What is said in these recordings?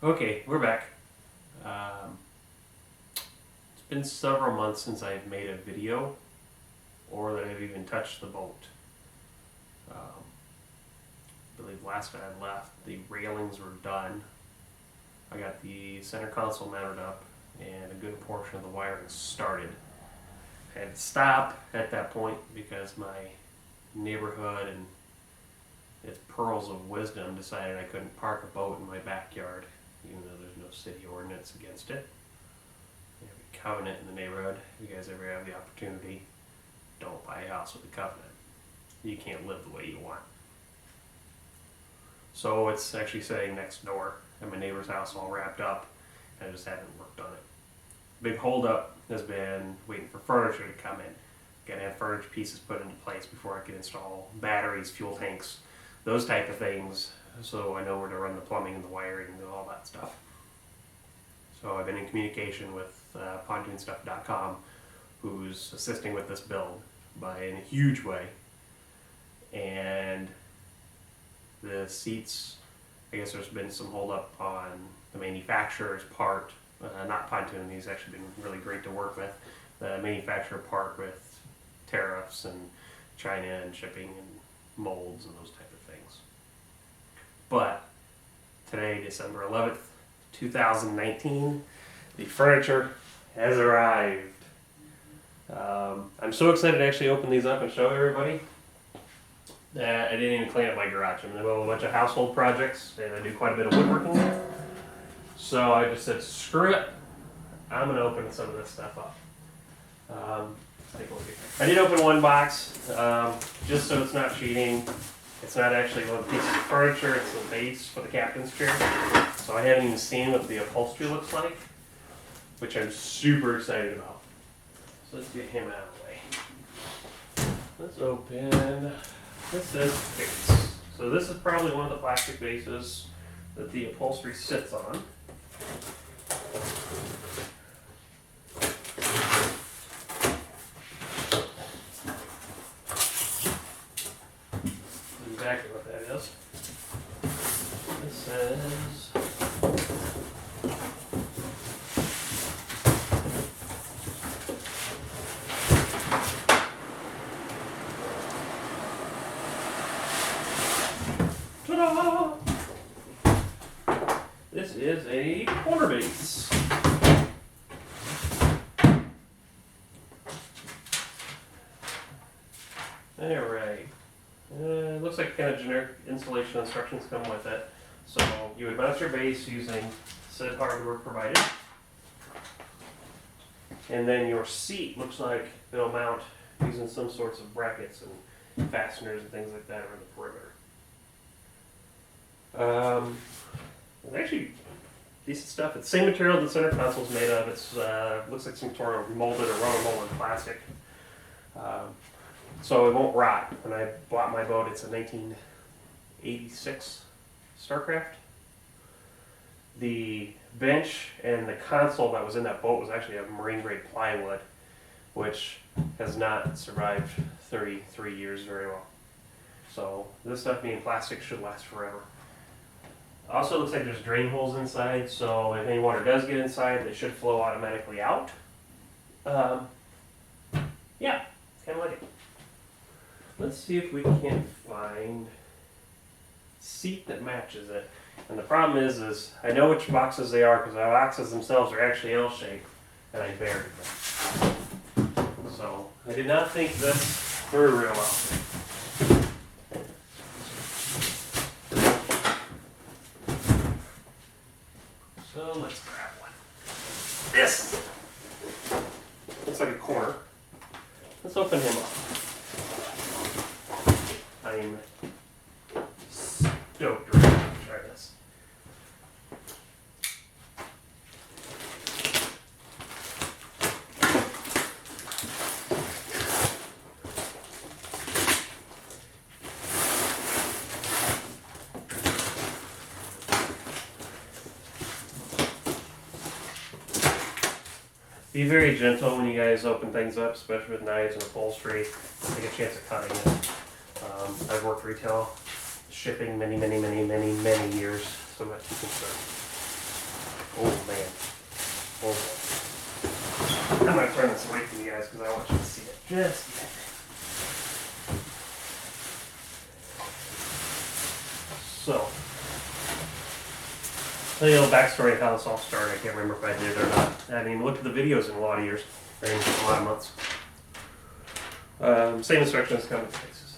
Okay, we're back. It's been several months since I've made a video or that I've even touched the boat. I believe last time I left, the railings were done. I got the center console mounted up and a good portion of the wiring started. I had to stop at that point because my neighborhood and its pearls of wisdom decided I couldn't park a boat in my backyard, even though there's no city ordinance against it. We have a covenant in the neighborhood. If you guys ever have the opportunity, don't buy a house with a covenant. You can't live the way you want. So it's actually sitting next door at my neighbor's house all wrapped up, and I just haven't worked on it. Big holdup has been waiting for furniture to come in. Gotta have furniture pieces put into place before I can install batteries, fuel tanks, those type of things, so I know where to run the plumbing and the wiring and all that stuff. So I've been in communication with Pontoonstuff.com, who's assisting with this build in a huge way. And the seats, I guess there's been some holdup on the manufacturer's part, not Pontoon, he's actually been really great to work with. The manufacturer part with tariffs and China and shipping and molds and those type of things. But today, December 11th, 2019, the furniture has arrived. I'm so excited to actually open these up and show everybody that I didn't even clean up my garage. I'm in the middle of a bunch of household projects and I do quite a bit of woodworking there. So I just said, screw it, I'm going to open some of this stuff up. Take a look here. I did open one box, just so it's not cheating. It's not actually one piece of furniture, it's the base for the captain's chair. So I haven't even seen what the upholstery looks like, which I'm super excited about. So let's get him out of the way. Let's open, this is base. So this is probably one of the plastic bases that the upholstery sits on. Exactly what that is. This says ta-da! This is a corner base. Alright. Looks like kind of generic installation instructions come with it. So you would mount your base using said hardware provided. And then your seat looks like it'll mount using some sorts of brackets and fasteners and things like that around the perimeter. It's actually decent stuff. It's the same material the center console is made of. It's looks like some sort of molded or rubber molded plastic. So it won't rot. When I bought my boat, it's a 1986 Starcraft. The bench and the console that was in that boat was actually a marine grade plywood, which has not survived 33 years very well. So this stuff being plastic should last forever. Also looks like there's drain holes inside, so if any water does get inside, they should flow automatically out. Yeah, kind of like it. Let's see if we can find a seat that matches it. And the problem is I know which boxes they are because the boxes themselves are actually L-shaped, and I buried them. So I did not think this through real well. So let's grab one. This looks like a corner. Let's open him up. I'm stoked to try this. Be very gentle when you guys open things up, especially with knives and upholstery. Take a chance of cutting it. I've worked retail shipping many years, so I'm not too concerned. Oh man. Oh boy. I'm gonna turn this away from you guys because I want you to see it just yet. So, tell you a little backstory of how this all started. I can't remember if I did or not. I haven't even looked at the videos in a lot of years, or in a lot of months. Same instructions come in places.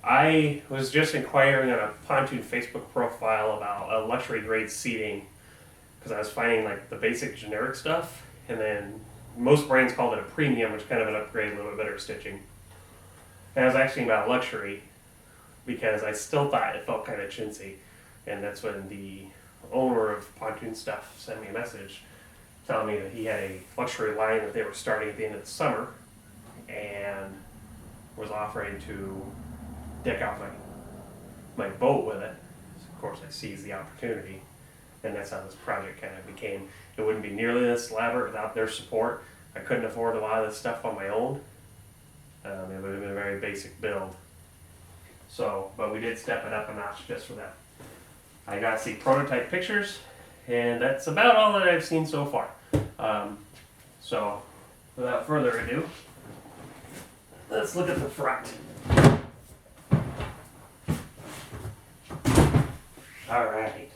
I was just inquiring on a Pontoon Facebook profile about luxury grade seating because I was finding like the basic generic stuff, and then most brands called it a premium, which is kind of an upgrade, a little bit better stitching. And I was asking about luxury because I still thought it felt kind of chintzy, and that's when the owner of Pontoon Stuff sent me a message telling me that he had a luxury line that they were starting at the end of the summer and was offering to deck out my boat with it. So of course I seized the opportunity, and that's how this project kind of became. It wouldn't be nearly this elaborate without their support. I couldn't afford a lot of this stuff on my own. It would have been a very basic build. So, but we did step it up a notch just for that. I got to see prototype pictures, and that's about all that I've seen so far. So, without further ado, let's look at the front. Alright,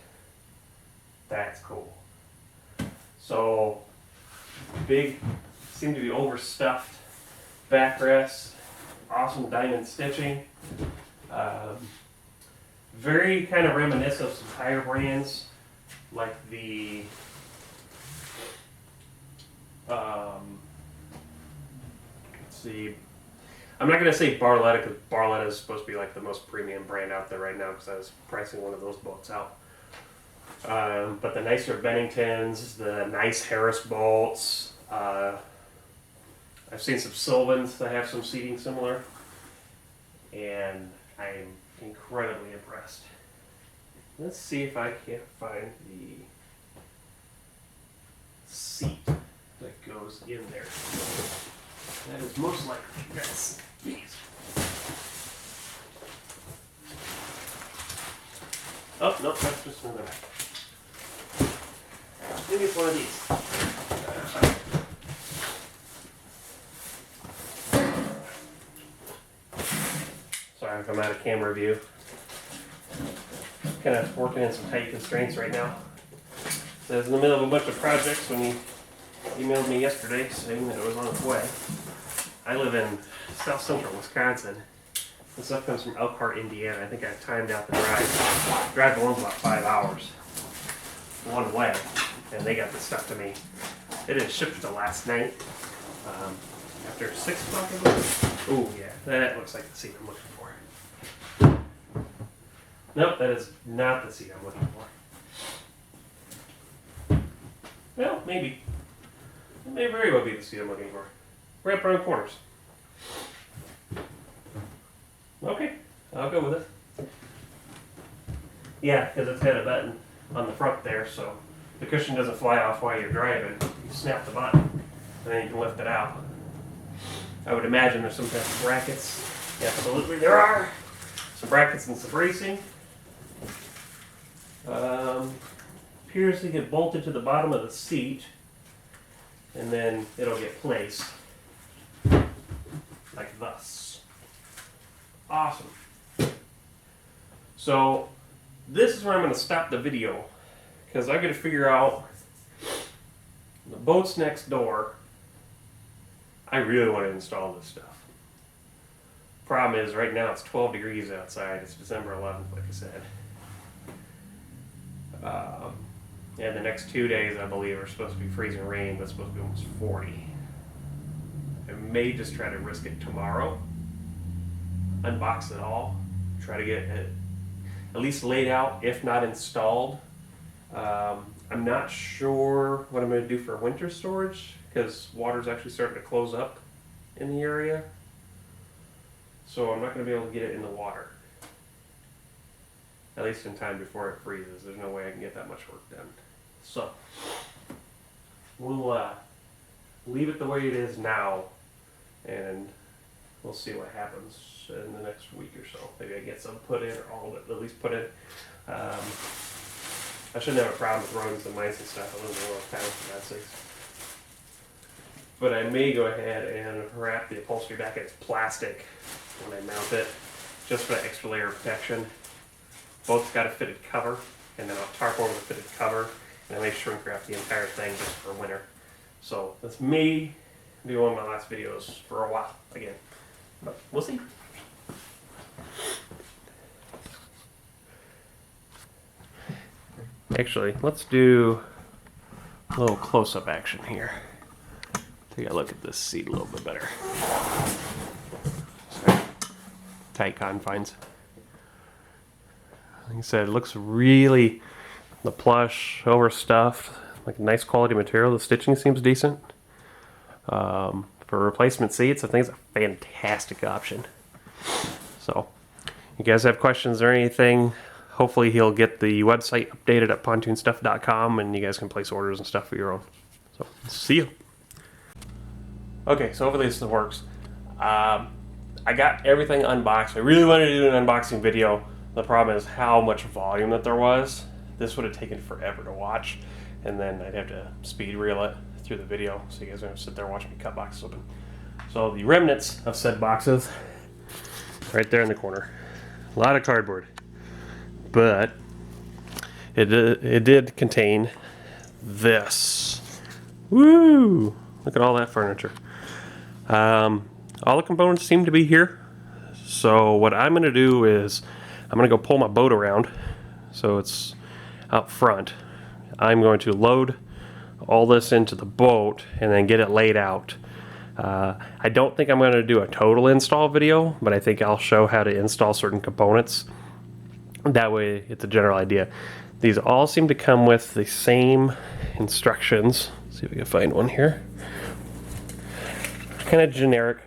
that's cool. So, big, seem to be overstuffed backrest, awesome diamond stitching. Very kind of reminiscent of some higher brands, like the let's see, I'm not going to say Barletta because Barletta is supposed to be like the most premium brand out there right now because I was pricing one of those bolts out. But the nicer Benningtons, the nice Harris bolts, I've seen some Sylvans that have some seating similar, and I'm incredibly impressed. Let's see if I can't find the seat that goes in there. That is most likely this. These. Oh, no, that's just another one. Maybe it's one of these. Sorry if I'm out of camera view. Kind of working in some tight constraints right now. So I was in the middle of a bunch of projects when he emailed me yesterday saying that it was on its way. I live in south central Wisconsin. This stuff comes from Elkhart, Indiana. I think I timed out the drive. Drive alone's about 5 hours one way, and they got this stuff to me. It didn't ship till last night. After 6 o'clock, I believe. Oh yeah, that looks like the seat I'm looking for. Nope, that is not the seat I'm looking for. Well, maybe. It may very well be the seat I'm looking for. Wrap around corners. Okay, I'll go with it. Yeah, because it's got a button on the front there, so the cushion doesn't fly off while you're driving. You snap the button, and then you can lift it out. I would imagine there's some kind of brackets. Absolutely, there are. Some brackets and some bracing. Appears to get bolted to the bottom of the seat, and then it'll get placed like thus. Awesome. So this is where I'm going to stop the video because I got to figure out the boat's next door. I really want to install this stuff. Problem is, right now it's 12 degrees outside. It's December 11th, like I said. And the next 2 days, I believe, are supposed to be freezing rain, but it's supposed to be almost 40. I may just try to risk it tomorrow. Unbox it all. Try to get it at least laid out, if not installed. I'm not sure what I'm going to do for winter storage because water's actually starting to close up in the area. So I'm not going to be able to get it in the water. At least in time before it freezes. There's no way I can get that much work done. So we'll leave it the way it is now, and we'll see what happens in the next week or so. Maybe I get some put in, or all of it at least put in. I shouldn't have a problem with rodents and mice and stuff. I live in a little town, for God's sakes. But I may go ahead and wrap the upholstery back in its plastic when I mount it, just for that extra layer of protection. Both got a fitted cover, and then I'll tarp over the fitted cover, and I may shrink wrap the entire thing just for winter. So this may be one of my last videos for a while again, but we'll see. Actually, let's do a little close-up action here. Take a look at this seat a little bit better. Sorry. Tight confines. Like I said, it looks really, the plush, overstuffed, like nice quality material. The stitching seems decent. For replacement seats, I think it's a fantastic option. So, you guys have questions or anything, hopefully he'll get the website updated at pontoonstuff.com and you guys can place orders and stuff for your own. So, see you. Okay, so hopefully this works. I got everything unboxed. I really wanted to do an unboxing video. The problem is how much volume that there was. This would have taken forever to watch, and then I'd have to speed reel it through the video, so you guys are going to sit there and watch me cut boxes open. So the remnants of said boxes, right there in the corner. A lot of cardboard, but it did contain this. Woo! Look at all that furniture. All the components seem to be here. So what I'm going to do is I'm going to go pull my boat around so it's out front. I'm going to load all this into the boat and then get it laid out. I don't think I'm going to do a total install video, but I think I'll show how to install certain components. That way it's a general idea. These all seem to come with the same instructions. Let's see if we can find one here. Kind of generic,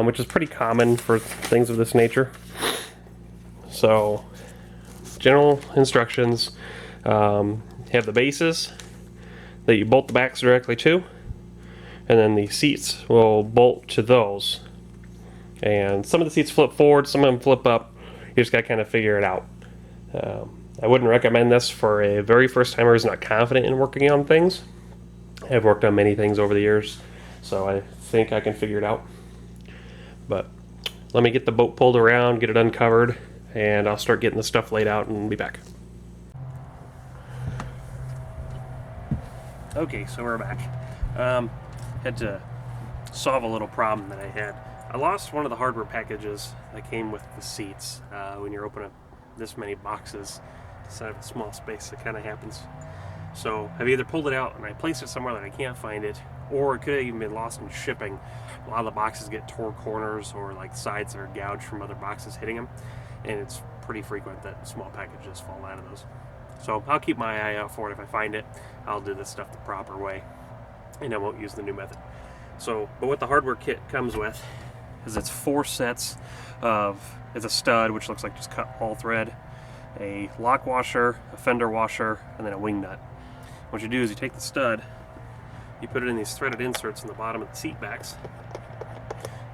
which is pretty common for things of this nature. So, general instructions have the bases that you bolt the backs directly to, and then the seats will bolt to those. And some of the seats flip forward, some of them flip up. You just got to kind of figure it out. I wouldn't recommend this for a very first timer who's not confident in working on things. I've worked on many things over the years, so I think I can figure it out. But let me get the boat pulled around, get it uncovered, and I'll start getting the stuff laid out and be back. Okay, so we're back. Had to solve a little problem that I had. I lost one of the hardware packages that came with the seats. When you're opening this many boxes inside of a small space, it kind of happens. So I've either pulled it out and I placed it somewhere that I can't find it, or it could have even been lost in shipping. A lot of the boxes get tore corners or like sides that are gouged from other boxes hitting them, and it's pretty frequent that small packages fall out of those. So I'll keep my eye out for it. If I find it, I'll do this stuff the proper way, and I won't use the new method. So, but what the hardware kit comes with is it's 4 sets of, it's a stud, which looks like just cut all thread, a lock washer, a fender washer, and then a wing nut. What you do is you take the stud, you put it in these threaded inserts in the bottom of the seat backs.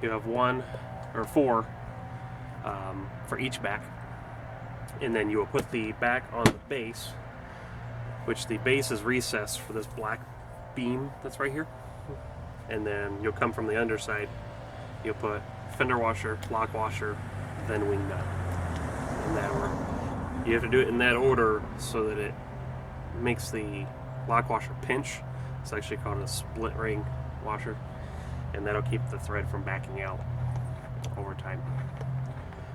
You have 1 or 4 for each back, and then you will put the back on the base, which the base is recessed for this black beam that's right here, and then you'll come from the underside, you'll put fender washer, lock washer, then wing nut in that order. You have to do it in that order so that it makes the lock washer pinch. It's actually called a split ring washer, and that'll keep the thread from backing out over time.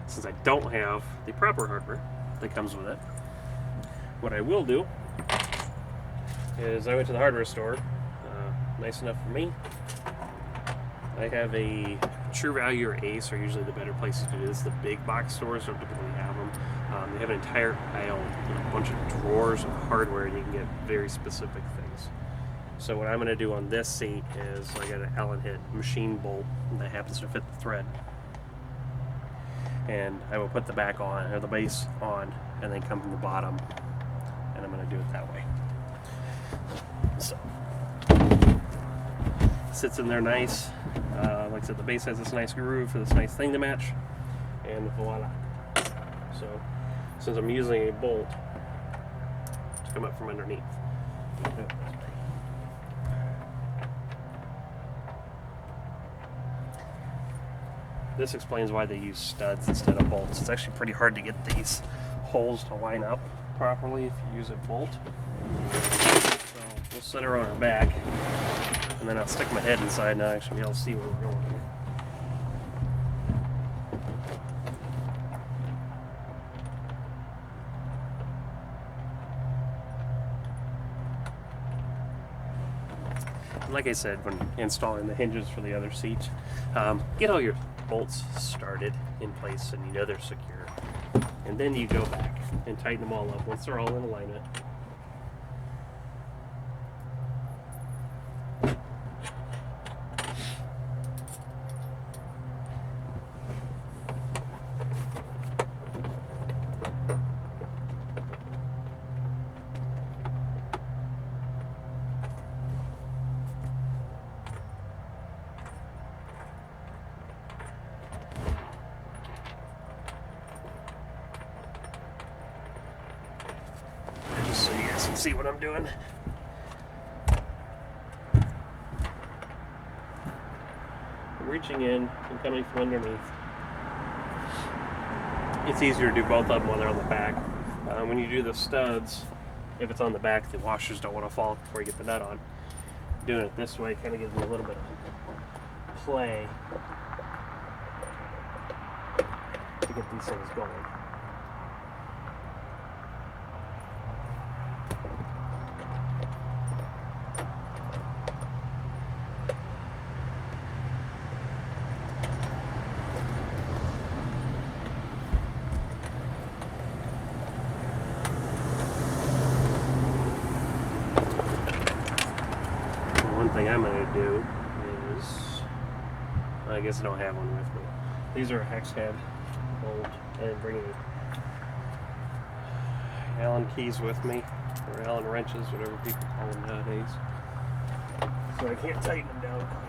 Since I don't have the proper hardware that comes with it, what I will do is I went to the hardware store, nice enough for me. I have a True Value or Ace are usually the better places to do this. The big box stores don't typically have them. They have an entire aisle with a bunch of drawers of hardware, and you can get very specific things. So what I'm going to do on this seat is I got an Allen head machine bolt that happens to fit the thread, and I will put the back on, or the base on, and then come from the bottom, and I'm going to do it that way. So sits in there nice. Like I said, the base has this nice groove for this nice thing to match, and voila. So since I'm using a bolt bolts come up from underneath. This explains why they use studs instead of bolts. It's actually pretty hard to get these holes to line up properly if you use a bolt. So we'll set her on her back, and then I'll stick my head inside and I'll actually be able to see where we're going here. Like I said, when installing the hinges for the other seat, get all your bolts started in place and you know they're secure. And then you go back and tighten them all up once they're all in alignment. Just so you guys can see what I'm doing. I'm reaching in and coming from underneath. It's easier to do both of them when they're on the back. When you do the studs, if it's on the back, the washers don't want to fall before you get the nut on. Doing it this way kind of gives me a little bit of play to get these things going. One thing I'm going to do is, I guess I don't have one with me. These are a hex head bolt, and bringing Allen keys with me, or Allen wrenches, whatever people call them nowadays. So I can't tighten them down quite.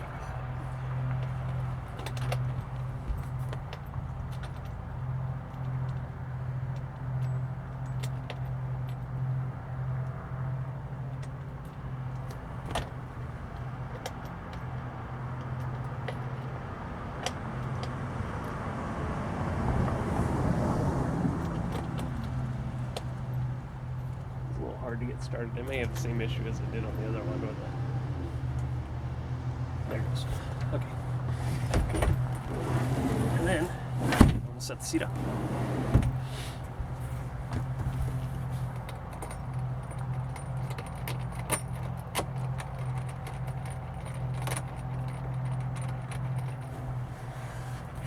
Hard to get started. I may have the same issue as I did on the other one with it. There it goes. Okay. And then I'm going to set the seat up.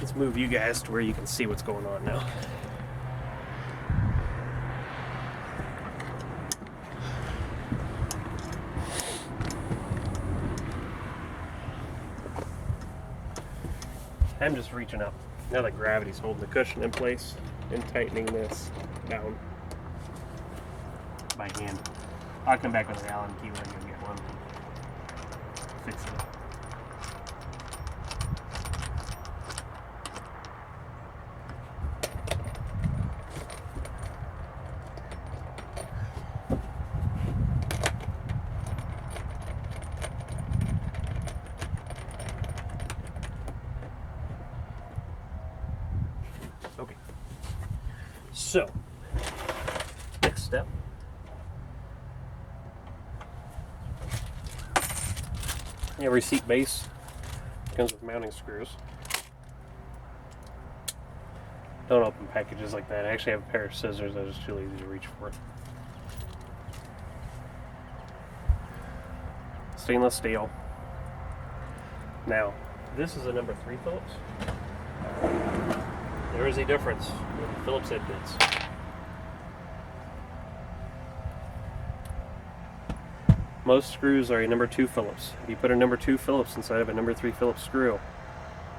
Let's move you guys to where you can see what's going on now. I'm just reaching up. Now that gravity's holding the cushion in place and tightening this down by hand. I'll come back with an Allen key when I go get one. Fix it. Okay, so next step. Every seat base comes with mounting screws. Don't open packages like that. I actually have a pair of scissors that is too easy to reach for. Stainless steel. Now, this is a number 3 Phillips. There is a difference with the Phillips head bits. Most screws are a number 2 Phillips. If you put a number 2 Phillips inside of a number 3 Phillips screw,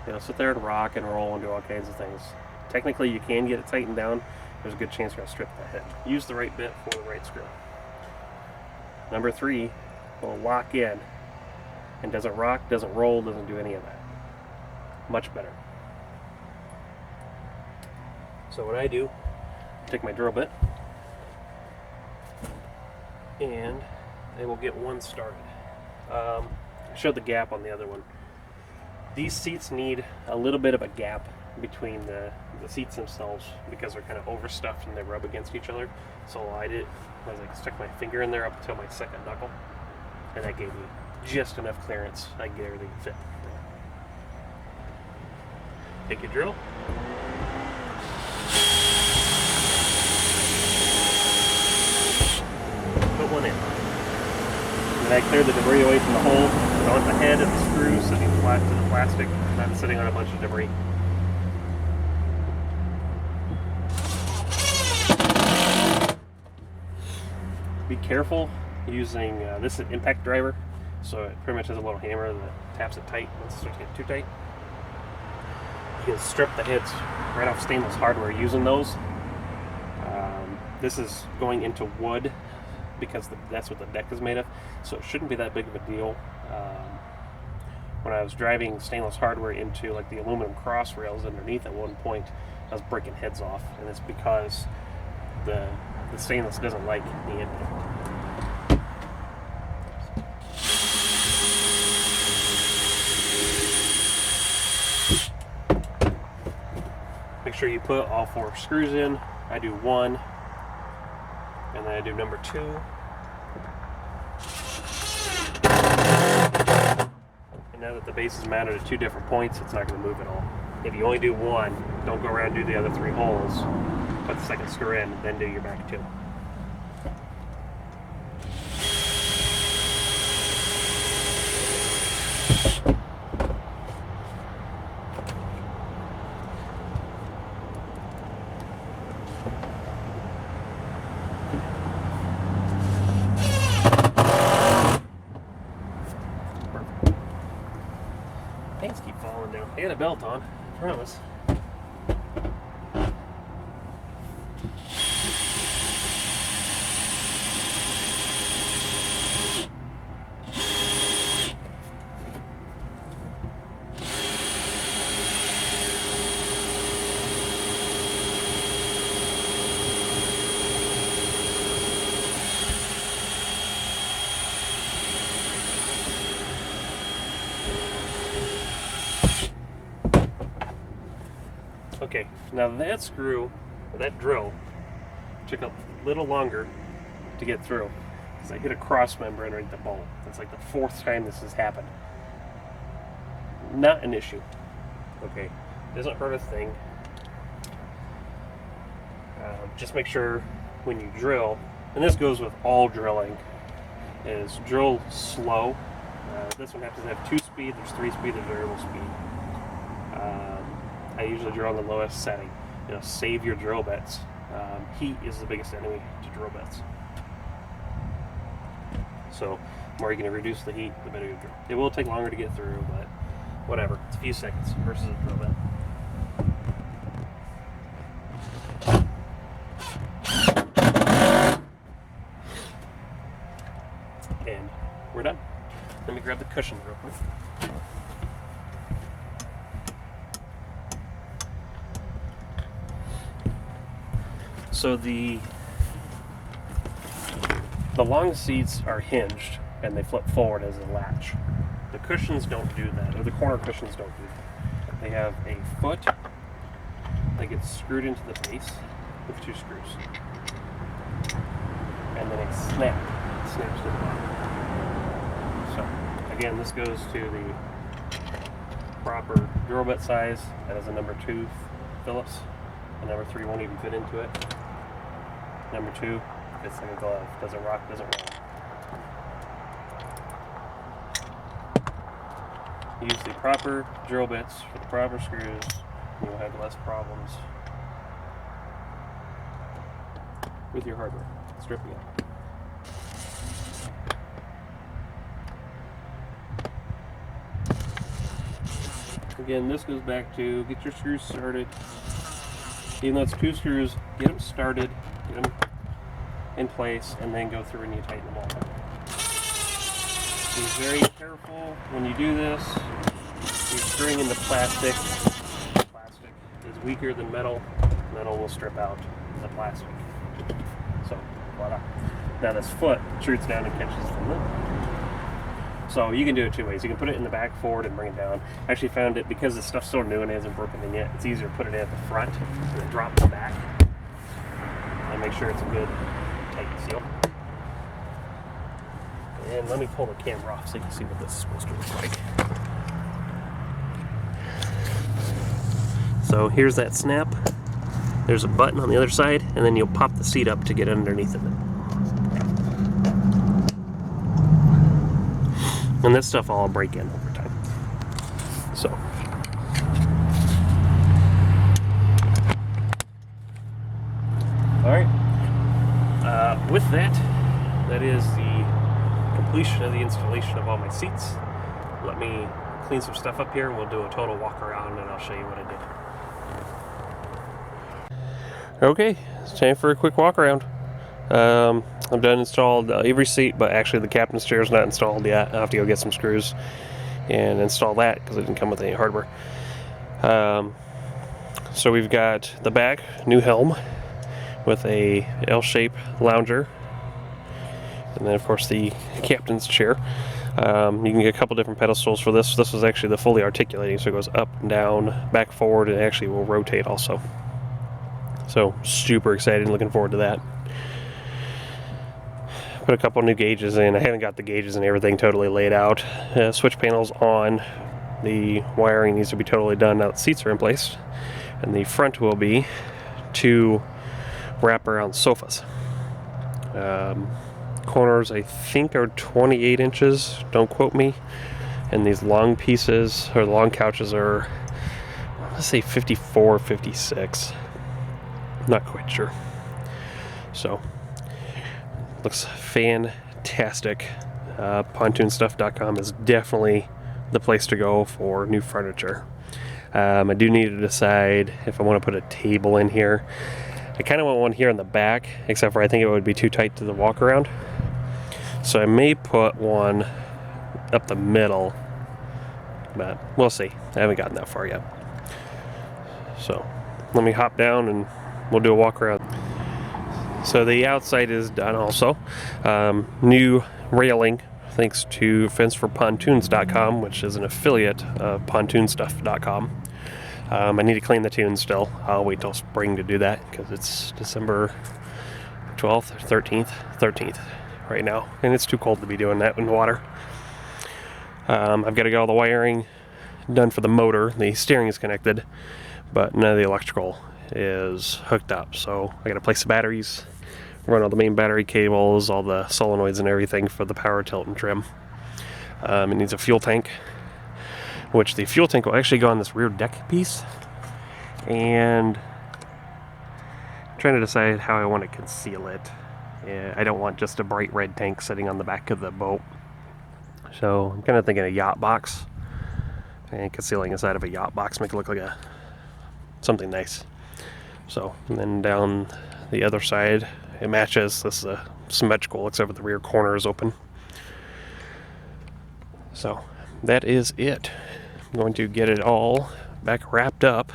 it'll sit there and rock and roll and do all kinds of things. Technically, you can get it tightened down. There's a good chance you're going to strip that head. Use the right bit for the right screw. Number 3 will lock in and doesn't rock, doesn't roll, doesn't do any of that. Much better. So what I do, take my drill bit, and I will get one started. I showed the gap on the other one. These seats need a little bit of a gap between the seats themselves because they're kind of overstuffed and they rub against each other. So I stuck my finger in there up until my second knuckle, and that gave me just enough clearance. I can get everything to fit. Take your drill. Put one in. And then I clear the debris away from the hole. I want the head and the screw sitting flat to the plastic, not sitting on a bunch of debris. Be careful using this is an impact driver, so it pretty much has a little hammer that taps it tight once it starts to get too tight. You can strip the heads right off stainless hardware using those. This is going into wood because that's what the deck is made of, so it shouldn't be that big of a deal. When I was driving stainless hardware into like the aluminum cross rails underneath at one point, I was breaking heads off, and it's because the stainless doesn't like the impact. Make sure you put all 4 screws in. I do 1, and then I do number 2. And now that the base is mounted at 2 different points, it's not going to move at all. If you only do 1, don't go around and do the other 3 holes. Put the second screw in, then do your back 2. Pants keep falling down. I got a belt on, I promise. Okay, now that screw, or that drill, took a little longer to get through because I hit a cross member underneath the bolt. That's like the 4th time this has happened. Not an issue. Okay, doesn't hurt a thing. Just make sure when you drill, and this goes with all drilling, is drill slow. This one happens to have 2 speed, there's 3 speed, there's variable speed. I usually drill on the lowest setting. Save your drill bits. Heat is the biggest enemy to drill bits. So, the more you're going to reduce the heat, the better your drill. It will take longer to get through, but whatever. It's a few seconds versus a drill bit. And we're done. Let me grab the cushion real quick. So the long seats are hinged and they flip forward as a latch. The cushions don't do that, or the corner cushions don't do that. They have a foot that gets screwed into the base with 2 screws. And then it snaps to the bottom. So again, this goes to the proper drill bit size. That is a number 2 Phillips. A number 3 won't even fit into it. Number 2 fits like a glove. Doesn't rock, doesn't roll. Use the proper drill bits for the proper screws, and you'll have less problems with your hardware stripping it. Again, this goes back to get your screws started. Even though it's 2 screws, get them started, get them in place, and then go through and you tighten them all up. Be very careful when you do this. You're screwing into plastic. Plastic is weaker than metal. Metal will strip out the plastic. So, voila. Now this foot shoots down and catches from it. So you can do it two ways. You can put it in the back forward and bring it down. I actually found it, because this stuff's so new and hasn't broken in yet, it's easier to put it in at the front and then drop it back. And make sure it's a good tight seal. And let me pull the camera off so you can see what this is supposed to look like. So here's that snap. There's a button on the other side, and then you'll pop the seat up to get underneath of it. And this stuff all break in over time. So. Alright. With that, that is the completion of the installation of all my seats. Let me clean some stuff up here and we'll do a total walk around and I'll show you what I did. Okay, it's time for a quick walk around. I've done installed every seat, but actually the captain's chair is not installed yet. I'll have to go get some screws and install that because it didn't come with any hardware. So we've got the back, new helm with a L-shaped lounger, and then of course the captain's chair. You can get a couple different pedestals for this. This is actually the fully articulating, so it goes up and down, back, forward, and actually will rotate also. So super excited and looking forward to that. Put a couple new gauges in. I haven't got the gauges and everything totally laid out. Switch panels on. The wiring needs to be totally done now that seats are in place. And the front will be 2 wraparound sofas. Corners I think are 28 inches, don't quote me. And these long pieces, or the long couches, are, let's say 54, 56. Not quite sure. So, looks fantastic. Pontoonstuff.com is definitely the place to go for new furniture. I do need to decide if I want to put a table in here. I kind of want one here in the back, except for I think it would be too tight to the walk around. So I may put one up the middle, but we'll see. I haven't gotten that far yet. So let me hop down and we'll do a walk around. So the outside is done also. New railing, thanks to fenceforpontoons.com, which is an affiliate of pontoonstuff.com. I need to clean the tune still. I'll wait till spring to do that because it's December 12th or 13th right now, and it's too cold to be doing that in water. I've got to get all the wiring done for the motor. The steering is connected, but none of the electrical is hooked up, so I got to place the batteries, run all the main battery cables, all the solenoids and everything for the power tilt and trim. It needs a fuel tank, which the fuel tank will actually go on this rear deck piece, and I'm trying to decide how I want to conceal it. I don't want just a bright red tank sitting on the back of the boat, so I'm kind of thinking a yacht box, and concealing inside of a yacht box make it look like something nice. So, and then down the other side, it matches. This is symmetrical, except for the rear corner is open. So, that is it. I'm going to get it all back wrapped up,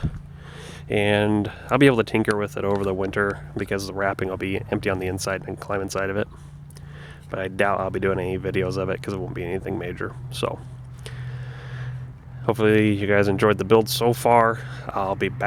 and I'll be able to tinker with it over the winter because the wrapping will be empty on the inside and climb inside of it. But I doubt I'll be doing any videos of it because it won't be anything major. So, hopefully you guys enjoyed the build so far. I'll be back